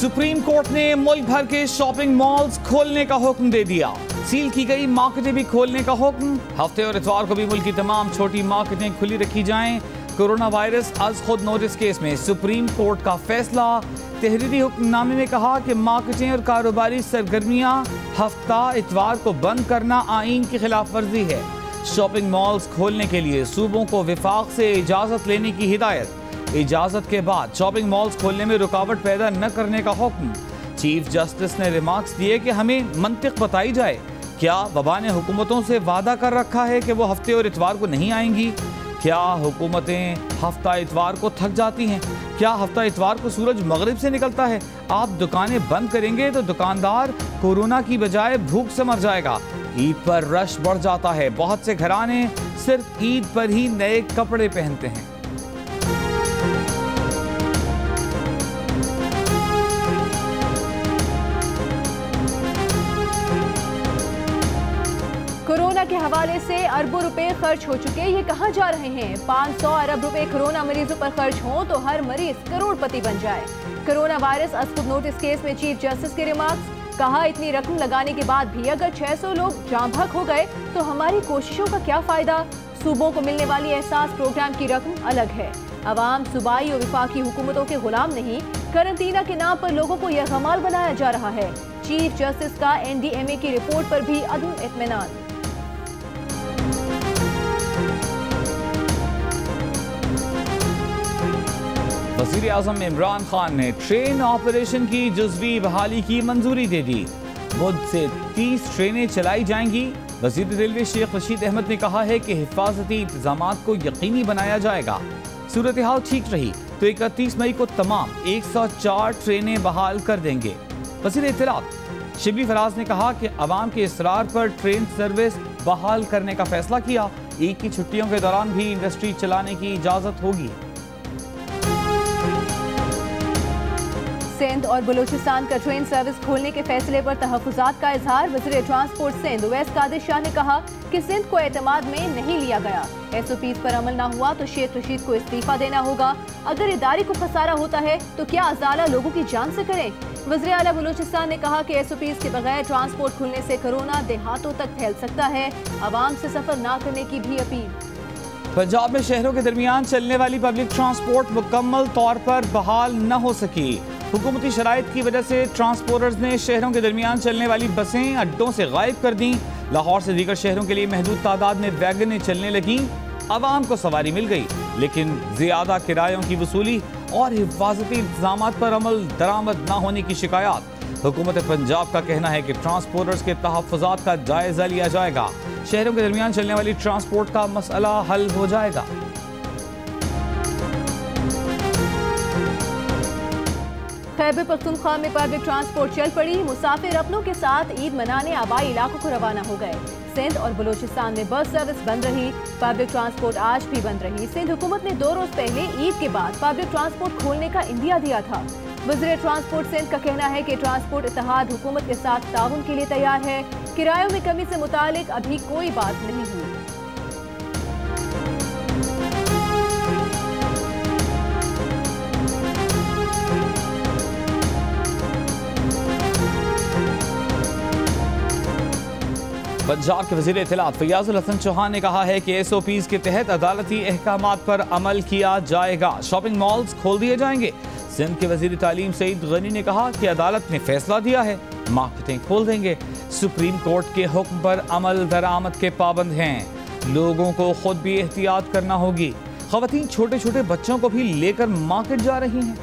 Supreme court ने मुल्क भर के शॉपिंग मॉल्स खोलने का हुक्म दे दिया। सील की गई मार्केटें भी खोलने का हुक्म। हफ्ते और इतवार को भी मुल्क की तमाम छोटी मार्केटें खुली रखी जाएं। कोरोना वायरस अज खुद नोटिस केस में सुप्रीम कोर्ट का फैसला। तहरीरी हुक्मनामे में कहा कि मार्केटें और कारोबारी सरगर्मियां हफ्ता इतवार को बंद करना आईन की खिलाफ वर्जी है। शॉपिंग मॉल्स खोलने के लिए सूबों को विफाक से इजाजत लेने की हिदायत। इजाजत के बाद शॉपिंग मॉल्स खोलने में रुकावट पैदा न करने का हुक्म। चीफ जस्टिस ने रिमार्क्स दिए कि हमें मंतिक बताई जाए, क्या वबा ने हुकूमतों से वादा कर रखा है कि वो हफ्ते और इतवार को नहीं आएंगी? क्या हुकूमतें हफ्ता इतवार को थक जाती हैं? क्या हफ्ता इतवार को सूरज मगरिब से निकलता है? आप दुकानें बंद करेंगे तो दुकानदार कोरोना की बजाय भूख से मर जाएगा। ईद पर रश बढ़ जाता है। बहुत से घराने सिर्फ ईद पर ही नए कपड़े पहनते हैं। कोरोना के हवाले से अरबों रुपए खर्च हो चुके, ये कहां जा रहे हैं? 500 अरब रुपए कोरोना मरीजों पर खर्च हों तो हर मरीज करोड़पति बन जाए। कोरोना वायरस अस्पताल नोटिस केस में चीफ जस्टिस के रिमार्क्स। कहा, इतनी रकम लगाने के बाद भी अगर 600 लोग जाँ भक हो गए तो हमारी कोशिशों का क्या फायदा? सूबों को मिलने वाली एहसास प्रोग्राम की रकम अलग है। अवाम सूबाई और विफाकी हुकूमतों के गुलाम नहीं, करंटीना के नाम पर लोगों को यरगमाल बनाया जा रहा है। चीफ जस्टिस का NDMA की रिपोर्ट पर भी अदम इत्मीनान। वज़ीर आज़म इमरान खान ने ट्रेन ऑपरेशन की जुज़वी बहाली की मंजूरी दे दी। बुध से 30 ट्रेनें चलाई जाएंगी। वज़ीर रेलवे शेख रशीद अहमद ने कहा है कि हिफाजती इंतजामात को यकीनी बनाया जाएगा। सूरत हाल ठीक रही तो 31 मई को तमाम 104 ट्रेनें बहाल कर देंगे। वज़ीर इत्तलात शिबली फराज ने कहा कि अवाम के इसरार पर ट्रेन सर्विस बहाल करने का फैसला किया। ईद की छुट्टियों के दौरान भी इंडस्ट्री चलाने की इजाज़त होगी। सिंध और बलूचिस्तान का ट्रेन सर्विस खोलने के फैसले पर तहफ़्फ़ुज़ात का इजहार। वज़ीर ट्रांसपोर्ट सिंध उवैस कादिर शाह ने कहा कि सिंध को एतमाद में नहीं लिया गया। SOPs पर अमल न हुआ तो शेख रशीद को इस्तीफा देना होगा। अगर इदारे को खसारा होता है तो क्या अजाला लोगों की जान से करें? वज़ीर आला बलूचिस्तान ने कहा कि SOPs के बगैर ट्रांसपोर्ट खुलने से कोरोना देहातों तक फैल सकता है। अवाम से सफर न करने की भी अपील। पंजाब में शहरों के दरमियान चलने वाली पब्लिक ट्रांसपोर्ट मुकम्मल तौर पर बहाल न हो सकी। हुकूमती शराइत की वजह से ट्रांसपोर्टर्स ने शहरों के दरमियान चलने वाली बसें अड्डों से गायब कर दी। लाहौर से दीगर शहरों के लिए महदूद तादाद में वैगनें चलने लगीं। आवाम को सवारी मिल गई, लेकिन ज्यादा किरायों की वसूली और हिफाजती इंतजाम पर अमल दरामद न होने की शिकायत। हुकूमत पंजाब का कहना है कि ट्रांसपोर्टर्स के तहफ़्फ़ुज़ात का जायजा लिया जाएगा। शहरों के दरमियान चलने वाली ट्रांसपोर्ट का मसला हल हो जाएगा। खैबर पख्तूनख्वा में पब्लिक ट्रांसपोर्ट चल पड़ी। मुसाफिर अपनों के साथ ईद मनाने आबाई इलाकों को रवाना हो गए। सिंध और बलूचिस्तान में बस सर्विस बंद रही। पब्लिक ट्रांसपोर्ट आज भी बंद रही। सिंध हुकूमत ने 2 रोज पहले ईद के बाद पब्लिक ट्रांसपोर्ट खोलने का इंदिया दिया था। वज़ीर ट्रांसपोर्ट सिंध का कहना है कि ट्रांसपोर्ट इत्तेहाद हुकूमत के साथ ताउन के लिए तैयार है। किरायों में कमी से मुतालिक अभी कोई बात नहीं हुई। पंजाब के वज़ीर इत्तलात फैयाज़ुल हसन चौहान ने कहा है कि SOPs के तहत अदालती अहकामात पर अमल किया जाएगा। शॉपिंग मॉल्स खोल दिए जाएंगे। सिंध के वज़ीर तालीम सईद गनी ने कहा कि अदालत ने फैसला दिया है, मार्केटें खोल देंगे। सुप्रीम कोर्ट के हुक्म पर अमल दरामद के पाबंद हैं। लोगों को खुद भी एहतियात करना होगी। ख़वातीन छोटे छोटे बच्चों को भी लेकर मार्केट जा रही हैं।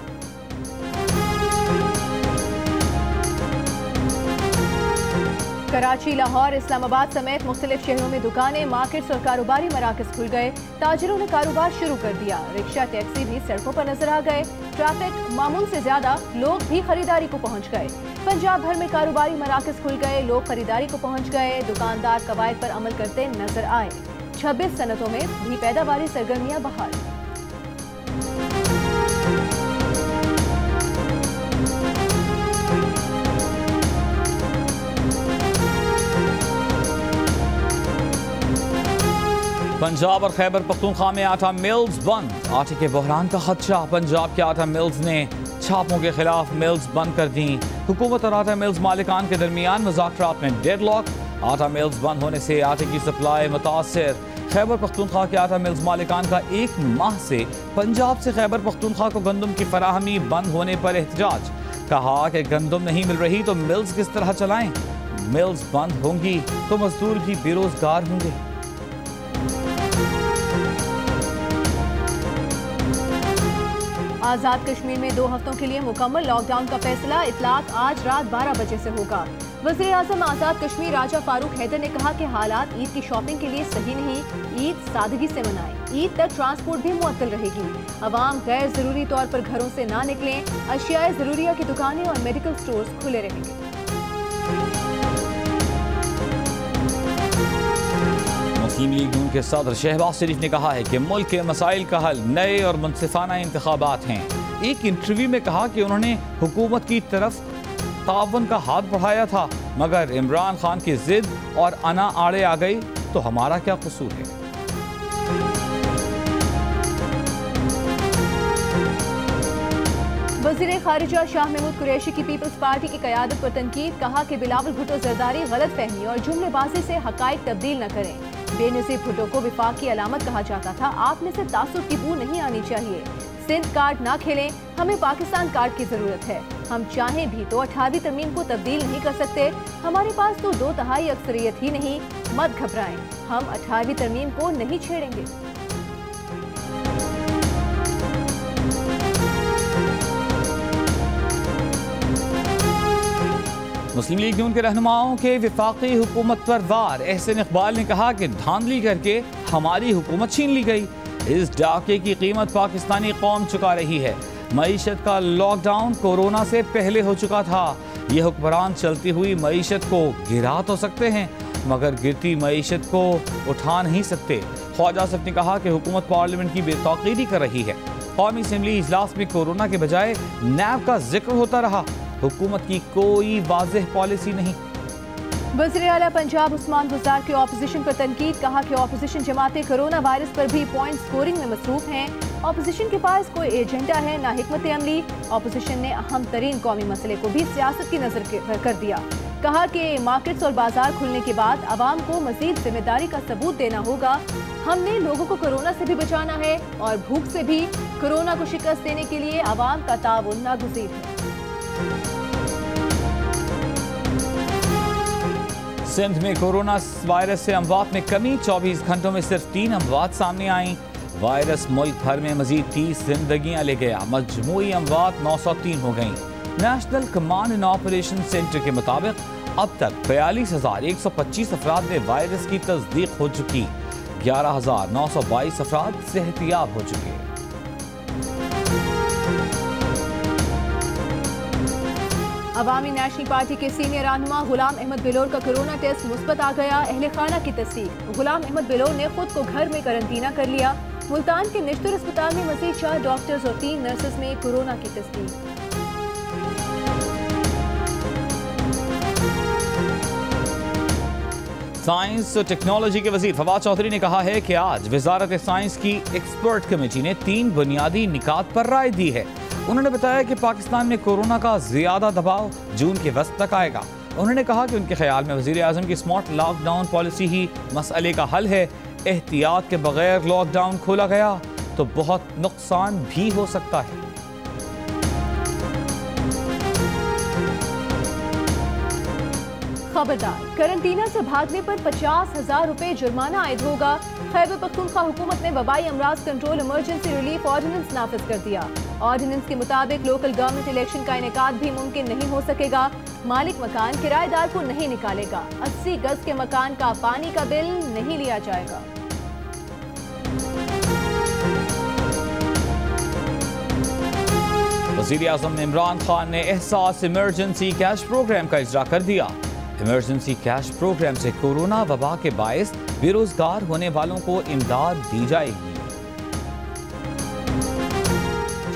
कराची, लाहौर, इस्लामाबाद समेत मुख्तलिफ शहरों में दुकानें, मार्केट्स और कारोबारी मराकज खुल गए। ताजिरों ने कारोबार शुरू कर दिया। रिक्शा, टैक्सी भी सड़कों पर नजर आ गए। ट्रैफिक मामूल से ज्यादा, लोग भी खरीदारी को पहुंच गए। पंजाब भर में कारोबारी मराकज खुल गए, लोग खरीदारी को पहुंच गए। दुकानदार कवायद पर अमल करते नजर आए। 26 सनतों में भी पैदावारी सरगर्मियां बहाल। पंजाब और खैबर पख्तूनख्वा में आटा मिल्स बंद, आटे के बहरान का खदशा। पंजाब के आटा मिल्स ने छापों के खिलाफ मिल्स बंद कर दी। हुकूमत और आटा मिल्स मालिकान के दरमियान मुज़ाकरात में डेडलॉक। आटा मिल्स बंद होने से आटे की सप्लाई मुतासर। खैबर पख्तूनख्वा के आटा मिल्स मालिकान का 1 माह से पंजाब से खैबर पख्तूनख्वा को गंदम की फराहमी बंद होने पर एहतजाज। कहा कि गंदम नहीं मिल रही तो मिल्स किस तरह चलाएं। मिल्स बंद होंगी तो मजदूर भी बेरोजगार होंगे। आजाद कश्मीर में 2 हफ्तों के लिए मुकम्मल लॉकडाउन का फैसला। इतलाक आज रात 12 बजे से होगा। वज़ीर आज़म आजाद कश्मीर राजा फारूक हैदर ने कहा कि हालात ईद की शॉपिंग के लिए सही नहीं, ईद सादगी से मनाएं। ईद तक ट्रांसपोर्ट भी मुअत्तल रहेगी। अवाम गैर जरूरी तौर पर घरों से ना निकलें। अशियाए ज़रूरिया की दुकानें और मेडिकल स्टोर्स खुले रहेंगे। मुस्लिम लीग नून के सदर शहबाज शरीफ ने कहा है कि मुल्क के मसाइल का हल नए और मुनसिफाना इंतखाबात हैं। एक इंटरव्यू में कहा कि उन्होंने हुकूमत की तरफ तावन का हाथ बढ़ाया था, मगर इमरान खान की जिद और अना आड़े आ गई तो हमारा क्या कसूर है। वज़ीर खारिजा शाह महमूद कुरैशी की पीपल्स पार्टी की क़यादत पर तनकीद। कहा कि बिलावल भुट्टो जरदारी गलत फहमी और जुमलेबाजी से हक़ाइक़ तब्दील न करें। बेनज़ीर भुट्टो को विफाक की अलामत कहा जाता था। आप में से तासुब की बू नहीं आनी चाहिए। सिंध कार्ड ना खेलें, हमें पाकिस्तान कार्ड की जरूरत है। हम चाहें भी तो 18वीं तरमीम को तब्दील नहीं कर सकते। हमारे पास तो 2/3 अक्सरियत ही नहीं। मत घबराएं, हम 18वीं तरमीम को नहीं छेड़ेंगे। मुस्लिम लीग नून के रहनुमाओं के विफाकी हुकूमत पर वार। एहसन इकबाल ने कहा कि धांधली करके हमारी हुकूमत छीन ली गई। इस डाके की कीमत पाकिस्तानी कौम चुका रही है। मईशत का लॉकडाउन कोरोना से पहले हो चुका था। ये हुक्मरान चलती हुई मईशत को गिरा तो सकते हैं, मगर गिरती मईशत को उठा नहीं सकते। ख्वाजा आसिफ ने कहा कि हुकूमत पार्लियामेंट की बेतौकीरी कर रही है। कौमी असम्बली इजलास में कोरोना के बजाय नैब का जिक्र होता रहा। हुकूमत की कोई वाज़ेह पॉलिसी नहीं। वज़ीर आला पंजाब उस्मान गुजार की ऑपोजिशन पर तनकीद। कहा कि ऑपोजिशन जमातें कोरोना वायरस पर भी पॉइंट स्कोरिंग में मसरूफ हैं। ऑपोजिशन के पास कोई एजेंडा है ना हिकमत अमली। ऑपोजिशन ने अहम तरीन कौमी मसले को भी सियासत की नजर कर दिया। कहा कि मार्केट्स और बाजार खुलने के बाद आवाम को मजीद जिम्मेदारी का सबूत देना होगा। हमने लोगों को कोरोना से भी बचाना है और भूख से भी। कोरोना को शिकस्त देने के लिए आवाम का ताउन नागुज़ीर है। सिंध में कोरोना वायरस से अमवात में कमी। 24 घंटों में सिर्फ 3 अमवात सामने आई। वायरस मुल्क भर में मजीद 30 जिंदगियां ले गया। मजमूई अमवात 903 हो गई। National command and operation centre के मुताबिक अब तक 42,125 अफराद में वायरस की तस्दीक हो चुकी। 11,922 अफराद सेहतियाब हो चुके। अवामी नेशनल पार्टी के सीनियर रहनुमा गुलाम अहमद बिलोर का कोरोना टेस्ट मुस्बत आ गया। अहले खाना की तस्दीक। गुलाम अहमद बिलोर ने खुद को घर में करंटीना कर लिया। मुल्तान के निश्तर अस्पताल में मजीद 4 डॉक्टर्स और 3 नर्सेज में कोरोना की तस्दीक। साइंस और टेक्नोलॉजी के वजीर फवाद चौधरी ने कहा है कि आज वजारत साइंस की एक्सपर्ट कमेटी ने 3 बुनियादी निकात पर राय दी है। उन्होंने बताया कि पाकिस्तान में कोरोना का ज्यादा दबाव जून के वस्त तक आएगा। उन्होंने कहा कि उनके ख्याल में वजीर आजम की स्मार्ट लॉकडाउन पॉलिसी ही मसले का हल है। एहतियात के बगैर लॉकडाउन खोला गया तो बहुत नुकसान भी हो सकता है। खबरदार, करंटीना से भागने पर 50,000 रुपए जुर्माना आयद होगा। खैबर पख्तूनख्वा हुकूमत ने वबाई अमराज कंट्रोल इमरजेंसी रिलीफ ऑर्डिनेंस नाफिज कर दिया। ऑर्डिनेंस के मुताबिक लोकल गवर्नमेंट इलेक्शन का इनेकाद भी मुमकिन नहीं हो सकेगा। मालिक मकान किराएदार को नहीं निकालेगा। 80 गज के मकान का पानी का बिल नहीं लिया जाएगा। वज़ीर आज़म इमरान खान ने एहसास इमरजेंसी कैश प्रोग्राम का इजरा कर दिया। इमरजेंसी कैश प्रोग्राम से कोरोना वबा के बायस बेरोजगार होने वालों को इमदाद दी जाएगी।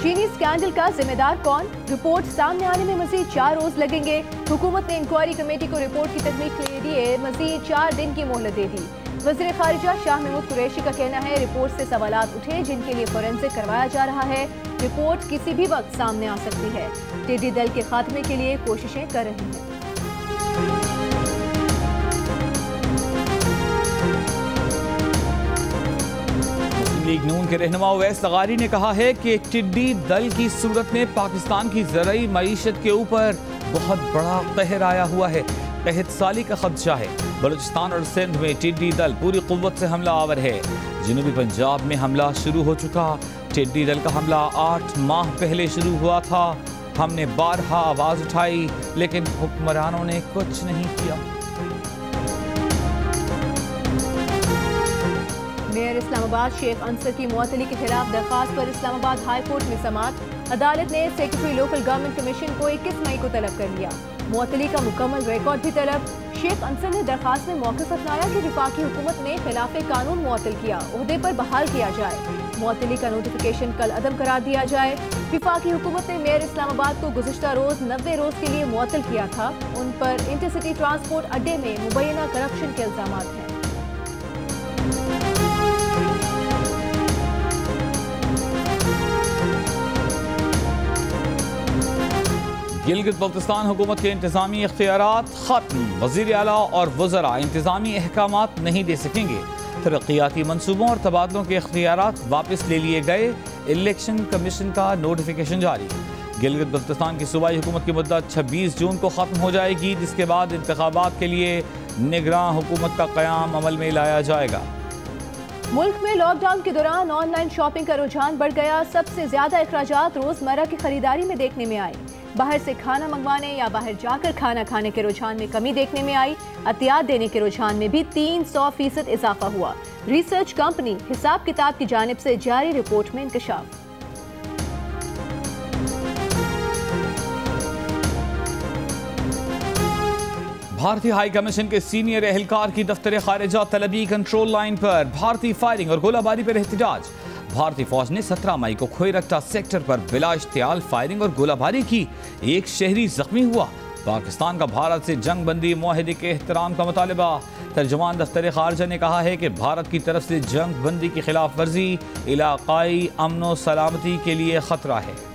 चीनी स्कैंडल का जिम्मेदार कौन? रिपोर्ट सामने आने में मजीद 4 रोज लगेंगे। हुकूमत ने इंक्वायरी कमेटी को रिपोर्ट की तकमील के लिए मजीद 4 दिन की मोहलत दे दी। वज़ीर खारिजा शाह महमूद कुरैशी का कहना है रिपोर्ट से सवालात उठे जिनके लिए फोरेंसिक करवाया जा रहा है। रिपोर्ट किसी भी वक्त सामने आ सकती है। टिड्डी दल के खात्मे के लिए कोशिशें कर रही हैं। लीग नून के रहनुमा अवैस लगारी ने कहा है कि टिड्डी दल की सूरत में पाकिस्तान की ज़राई मईशत के ऊपर बहुत बड़ा कहर आया हुआ है। कहत साली का खदशा है। बलूचिस्तान और सिंध में टिड्डी दल पूरी कुव्वत से हमला आवर है। जनूबी पंजाब में हमला शुरू हो चुका। टिड्डी दल का हमला 8 माह पहले शुरू हुआ था। हमने बारहा आवाज़ उठाई लेकिन हुक्मरानों ने कुछ नहीं किया। मेयर इस्लामाबाद शेख अंसर की मुअत्तली के खिलाफ दरख्वास्त पर इस्लामाबाद हाई कोर्ट में समाअत। अदालत ने सेक्रेटरी लोकल गवर्नमेंट कमीशन को 21 मई को तलब कर लिया। मुअत्तली का मुकम्मल रिकॉर्ड भी तलब। शेख अंसर ने दरख्वास्त में मौक़िफ़ अपनाया कि विफाकी हुकूमत ने खिलाफ कानून मुअत्तल किया, ओहदे पर बहाल किया जाए। मुअत्तली का नोटिफिकेशन कल अदम करार दिया जाए। विफाकी हुकूमत ने मेयर इस्लामाबाद को गुज़िश्ता रोज़ 90 रोज़ के लिए मुअत्तल किया था। उन पर इंटरसिटी ट्रांसपोर्ट अड्डे में मुबैना करप्शन के इल्ज़ामात हैं। गिलगित बल्तिस्तान हुकूमत के इंतजामी इख्तियारात खत्म। वज़ीर आला और वज़रा इंतजामी अहकामात नहीं दे सकेंगे। तरक्याती मनसूबों और तबादलों के इख्तियारात वापस ले लिए गए। इलेक्शन कमीशन का नोटिफिकेशन जारी। गिलगित बल्तिस्तान की सूबाई हुकूमत की मुद्दत 26 जून को ख़त्म हो जाएगी, जिसके बाद इंतखाबात के लिए निगरान हुकूमत का क़याम अमल में लाया जाएगा। मुल्क में लॉकडाउन के दौरान ऑनलाइन शॉपिंग का रुझान बढ़ गया। सबसे ज्यादा अखराजात रोजमर्रा की खरीदारी में देखने में आए। बाहर से खाना मंगवाने या बाहर जाकर खाना खाने के रुझान में कमी देखने में आई। अतियात देने के रुझान में भी 300% इजाफा हुआ। रिसर्च कंपनी हिसाब किताब की जानिब से जारी रिपोर्ट में इंकशाफ। भारतीय हाई कमीशन के सीनियर एहलकार की दफ्तर खारिजा तलबी कंट्रोल लाइन पर भारतीय फायरिंग और गोलाबारी पर एहतजाज। भारतीय फौज ने 17 मई को खोईरख्ता सेक्टर पर बिला इश्तियाल फायरिंग और गोलाबारी की। एक शहरी जख्मी हुआ। पाकिस्तान का भारत से जंग बंदी मुआहदे के एहतराम का मुतालबा। तर्जुमान दफ्तर खारजा ने कहा है कि भारत की तरफ से जंग बंदी की खिलाफ वर्जी इलाकाई अमन व सलामती के लिए खतरा है।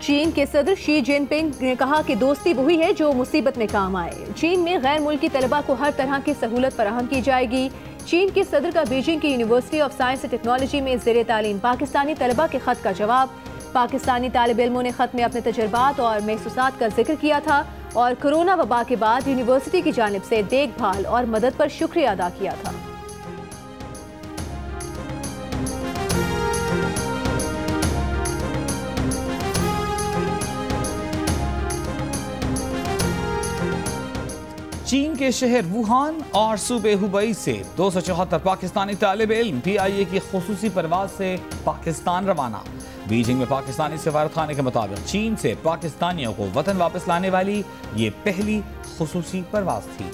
चीन के सदर शी जिनपिंग ने कहा कि दोस्ती वही है जो मुसीबत में काम आए। चीन में गैर मुल्की तलबा को हर तरह की सहूलत फराहम की जाएगी। चीन के सदर का बीजिंग की university of science and technology में ज़ेर तालीम पाकिस्तानी तलबा के खत का जवाब। पाकिस्तानी तालिब इल्मों ने खत में अपने तजुर्बात और महसूसात का जिक्र किया था और कोरोना वबा के बाद यूनिवर्सिटी की जानिब से देखभाल और मदद पर शुक्रिया अदा किया था। चीन के शहर वुहान और सूबे हुबई से 274 पाकिस्तानी तालिब इल्म PIA की खुसूसी परवाज से पाकिस्तान रवाना। बीजिंग में पाकिस्तानी सफारतखाने के मुताबिक चीन से पाकिस्तानियों को वतन वापस लाने वाली ये पहली खुसूसी परवाज थी।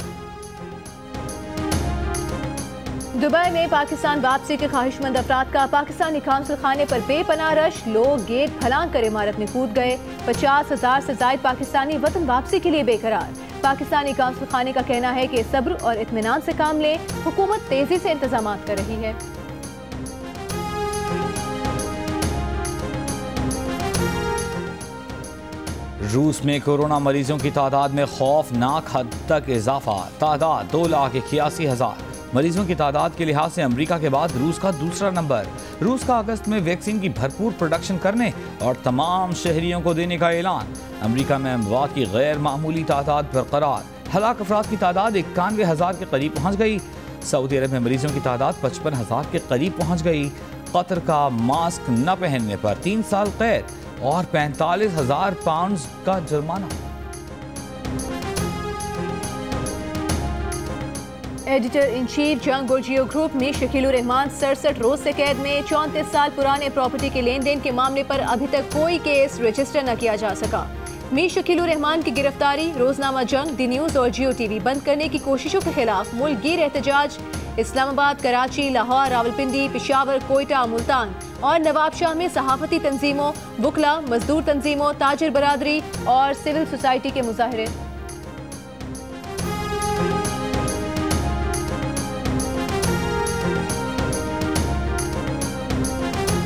दुबई में पाकिस्तान वापसी के ख्वाहिशमंद अफराद का पाकिस्तानी काउंसिल खाने पर बेपनाह रश। लोग गेट फलांग कर इमारत में कूद गए। 50,000 से ज्यादा पाकिस्तानी वतन वापसी के लिए बेकरार। पाकिस्तानी काउंसिल खाने का कहना है कि सब्र और इत्मीनान से काम लें। हुकूमत तेजी से इंतजामात कर रही है। रूस में कोरोना मरीजों की तादाद में खौफनाक हद तक इजाफा। तादाद 2,81,000। मरीजों की तादाद के लिहाज से अमेरिका के बाद रूस का दूसरा नंबर। रूस का अगस्त में वैक्सीन की भरपूर प्रोडक्शन करने और तमाम शहरियों को देने का ऐलान। अमेरिका में अमवात की गैर मामूली तादाद बरकरार। हलाक अफराद की तादाद 91,000 के करीब पहुँच गई। सऊदी अरब में मरीजों की तादाद 55,000 के करीब पहुँच गई। कतर का मास्क न पहनने पर 3 साल कैद और 45,000 पाउंड का जुर्माना। एडिटर इन चीफ जंग गुरजियो ग्रुप में शकीलुर रहमान 67 रोज से कैद में। 34 साल पुराने प्रॉपर्टी के लेन देन के मामले पर अभी तक कोई केस रजिस्टर न किया जा सका। मीर शकीलुर रहमान की गिरफ्तारी, रोजनामा जंग, दी न्यूज और जियो TV बंद करने की कोशिशों के खिलाफ मुल्क गिर एहतजाज। इस्लामाबाद, कराची, लाहौर, रावलपिंडी, पेशावर, कोयटा, मुल्तान और नवाबशाह में सहाफती तंजीमों, वुकला, मजदूर तंजीमों, ताजिर बरादरी और सिविल सोसाइटी के मुजाहरे।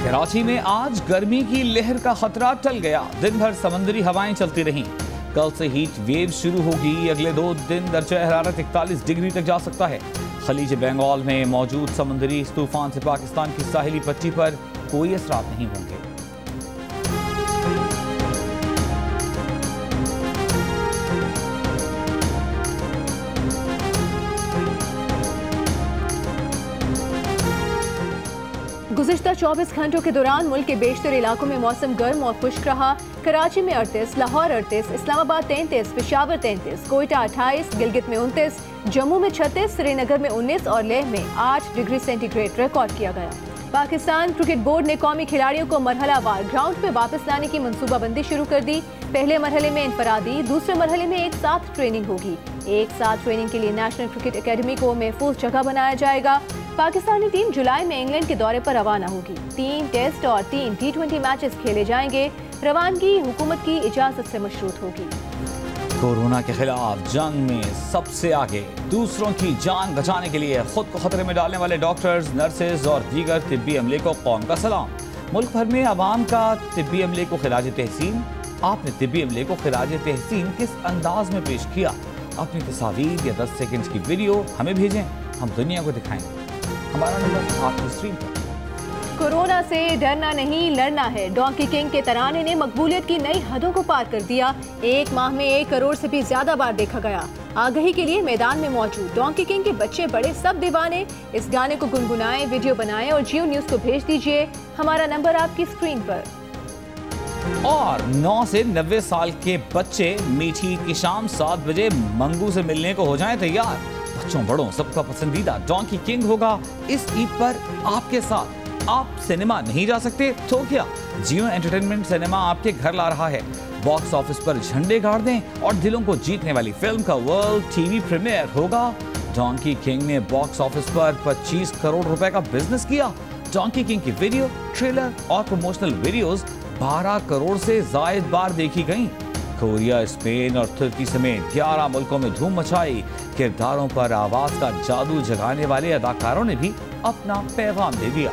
कराची में आज गर्मी की लहर का खतरा टल गया। दिन भर समंदरी हवाएं चलती रहीं। कल से हीट वेव शुरू होगी। अगले 2 दिन दर्जा हरारत 41 डिग्री तक जा सकता है। खलीज बंगाल में मौजूद समंदरी इस तूफान से पाकिस्तान की साहिली पट्टी पर कोई असरात नहीं होंगे। गुज़िश्ता 24 घंटों के दौरान मुल्क के बेशतर इलाकों में मौसम गर्म और खुश्क रहा। कराची में 38, लाहौर 38, इस्लामाबाद 33, पेशावर 33, कोयटा 28, गिलगित में 29, जम्मू में 36, श्रीनगर में 19 और लेह में 8 डिग्री सेंटीग्रेड रिकॉर्ड किया गया। पाकिस्तान क्रिकेट बोर्ड ने कौमी खिलाड़ियों को मरहलावार ग्राउंड पे वापस लाने की मंसूबाबंदी शुरू कर दी। पहले मरहले में इनफरादी, दूसरे मरहले में एक साथ ट्रेनिंग होगी। एक साथ ट्रेनिंग के लिए नेशनल क्रिकेट एकेडमी को महफूज जगह बनाया जाएगा। पाकिस्तानी टीम जुलाई में इंग्लैंड के दौरे पर रवाना होगी। 3 टेस्ट और 3 T20 मैचेस खेले जाएंगे। रवानगी हुकूमत की इजाजत से मशरूत होगी। कोरोना के खिलाफ जंग में सबसे आगे दूसरों की जान बचाने के लिए खुद को खतरे में डालने वाले डॉक्टर्स, नर्सेज और दीगर तिब्बी अमले को कौम का सलाम। मुल्क भर में आवाम का तिब्बी अमले को खिराज तहसीन। आपने तिब्बी अमले को खिराज तहसीन किस अंदाज में पेश किया? अपनी तस्वीर या 10 सेकंड की वीडियो हमें भेजें, हम दुनिया को दिखाएंगे। हमारा नंबर आपकी स्क्रीन पर। कोरोना से डरना नहीं, लड़ना है। डोंकी किंग के तराने ने मकबूलियत की नई हदों को पार कर दिया। 1 माह में 1 करोड़ से भी ज्यादा बार देखा गया। आगही के लिए मैदान में मौजूद डोंकी किंग के बच्चे बड़े सब दीवाने। इस गाने को गुनगुनाएं, वीडियो बनाएं और जियो न्यूज को भेज दीजिए। हमारा नंबर आपकी स्क्रीन पर। और 9 से 90 साल के बच्चे मीठी ईद की शाम 7 बजे मंगू से मिलने को हो जाएं तैयार। बच्चों बड़ों सबका पसंदीदा डोंकी किंग होगा इस ईद पर आपके साथ। आप सिनेमा नहीं जा सकते तो क्या, जियो एंटरटेनमेंट सिनेमा आपके घर ला रहा है। बॉक्स ऑफिस पर झंडे गाड़ दें और दिलों को जीतने वाली फिल्म का वर्ल्ड टीवी प्रीमियर होगा। डोंकी किंग ने बॉक्स ऑफिस पर 25 करोड़ रुपए का बिजनेस किया। डोंकी किंग की वीडियो, ट्रेलर और प्रमोशनल वीडियोस 12 करोड़ से जायद बार देखी गईं। कोरिया, स्पेन और तुर्की समेत 11 मुल्कों में धूम मचाई। किरदारों पर आवाज का जादू जगाने वाले अदाकारों ने भी अपना पैगाम दे दिया।